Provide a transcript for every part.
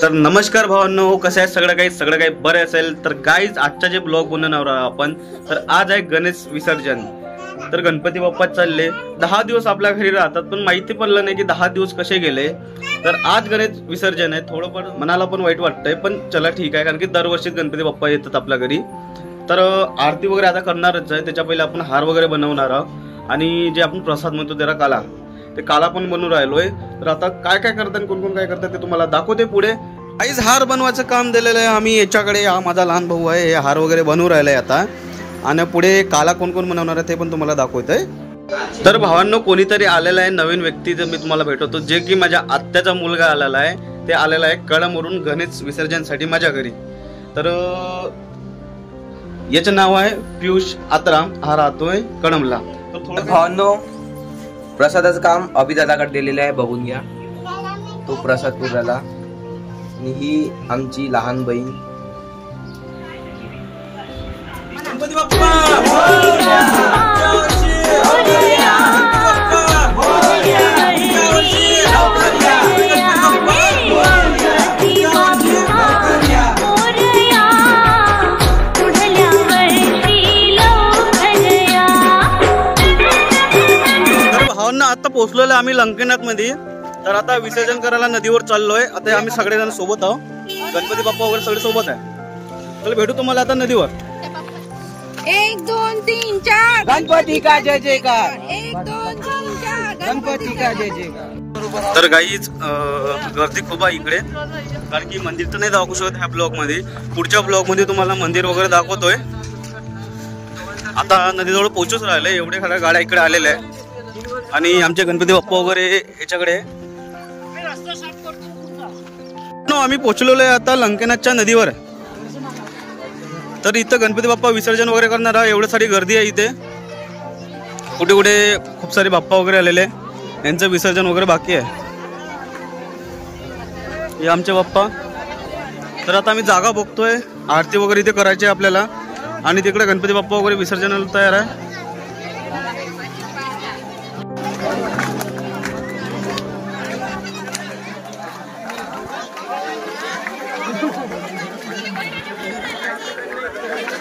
तर नमस्कार भावांनो, कसं आहे सगळं काही बरं असेल तर गाईज आजच्या जे ब्लॉग बनवणार आहोत आपण, तर आज आहे गणेश विसर्जन। तर गणपती बाप्पा चालले 10 दिवस आपल्या घरी राहतात, पण माहिती पडलं नाही की 10 दिवस कसे गेले। तर आज गणेश विसर्जन आहे, थोडं पण मनाला पण वाईट वाटतंय, पण चला ठीक आहे, कारण की दरवर्षी गणपती बाप्पा येतात आपल्या घरी। तर आरती वगैरे आता करणारच आहे, त्याच्या पहिले आपण हार वगैरे बनवणार आहोत आणि जे आपण प्रसाद म्हणतो त्याला काला, ते काला पण बनवून राहिलोय। तर आता काय काय करतात, कोण कोण काय करतात ते तुम्हाला दाखवते पुढे। आईज हार बनवायचं काम दिलेलं आहे आम्ही याच्याकडे, हा माझा लहान भाऊ आहे, हे हार वगैरे बनवून राहिलाय आता, आणि पुढे काला कोण कोण बनवणार आहे ते पण तुम्हाला दाखवतोय। तर भावांनो, कोणीतरी आलेला आहे नवीन व्यक्ती, जे मी तुम्हाला भेटवतो, जे की माझ्या आत्याचा मुलगा आलेला आहे, ते आलेला आहे कळमवरून गणेश विसर्जनसाठी माझ्या घरी। तर याचं नाव आहे पियुष आत्राम, हा राहतोय कळमला। तर थोडं भावांनो, प्रसादाचं काम अभिदादाकडे दिलेलं आहे, बघून घ्या तो प्रसाद पुराला। आणि ही आमची लहान बहीण। गणपती बाप्पा आता पोहोचलेलो आम्ही लंकेनाथ मध्ये। तर आता विसर्जन करायला नदीवर चाललोय, आता आम्ही सगळेजण सोबत आहोत, गणपती बाप्पा वगैरे सगळे सोबत आहे। चला भेटू तुम्हाला आता नदीवर। 1 2 3 4 गणपती का जय जयकार, 1 2 3 4 गणपती का जय जयकार। तर गाईज गर्दी खूप आहे इकडे, कारण की मंदिर तर नाही दाखवू शकत ह्या ब्लॉग मध्ये, पुढच्या ब्लॉग मध्ये तुम्हाला मंदिर वगैरे दाखवतोय। आता नदीजवळ पोहोचूच राहिले, एवढे खऱ्या गाड्या इकडे आलेल्या आहे, आणि आमचे गणपती बाप्पा वगैरे याच्याकडे। आम्ही पोहोचलेलो आहे आता लंकेनाथच्या नदीवर। तर इथं गणपती बाप्पा विसर्जन वगैरे करणार आहे, एवढी सारी गर्दी आहे इथे, कुठे कुठे खूप सारे बाप्पा वगैरे आलेले, यांचं विसर्जन वगैरे बाकी आहे। हे आमचे बाप्पा। तर आता आम्ही जागा बघतोय, आरती वगैरे इथे करायची आहे आपल्याला, आणि तिकडे गणपती बाप्पा वगैरे विसर्जनाला तयार आहे।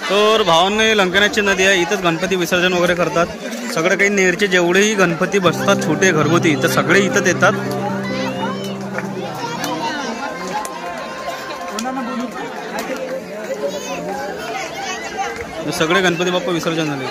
तर भावांनी लंकेनाथची नदी आहे, इथंच गणपती विसर्जन वगैरे करतात। सगळे काही नेरचे जेवढेही गणपती बसतात छोटे घरगुती, तर सगळे इथंच येतात। सगळे गणपती बाप्पा विसर्जन झाले।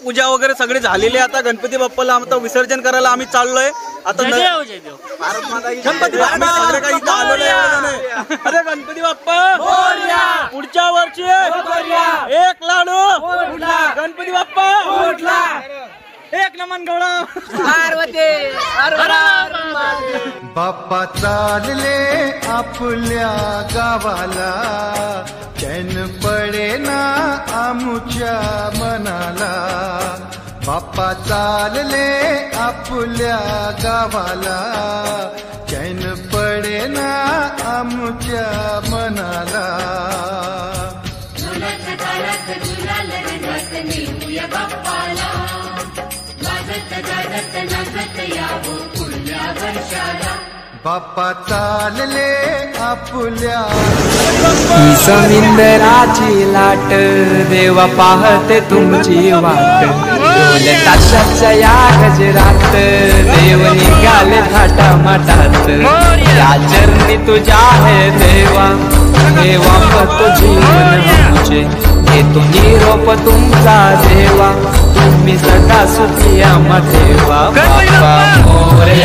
पूजा वगैरे सगळे झालेली आहे. आता गणपती बाप्पाला आता विसर्जन करायला आम्ही चाललोय. आता गणपती बाप्पा सगळे काही इथं आलेले आहे. अरे गणपती बाप्पा पुढच्या वर्षी एक लाडू गणपती बाप्पा एक नमन गौरव बाप्पा चालले आपल्या गावाला चैन पडे ना आमुच्या मनाला. बाप्पा चालले आपल्या गावाला चैन पडे ना आमुच्या मनाला. बाप्पा चालले आपल्या समिंदराची लाट देवा पाहते तुमची वाट. ताशाच्या या गजरात देव निघाले थाटा माटात. या चरणी तुझ्या आहे देवा देवा तो जीवन आमचे. घेतो निरोप तुमचा देवा तुम्ही सदा सुखी आम्हा देवा. बाप्पा मोरे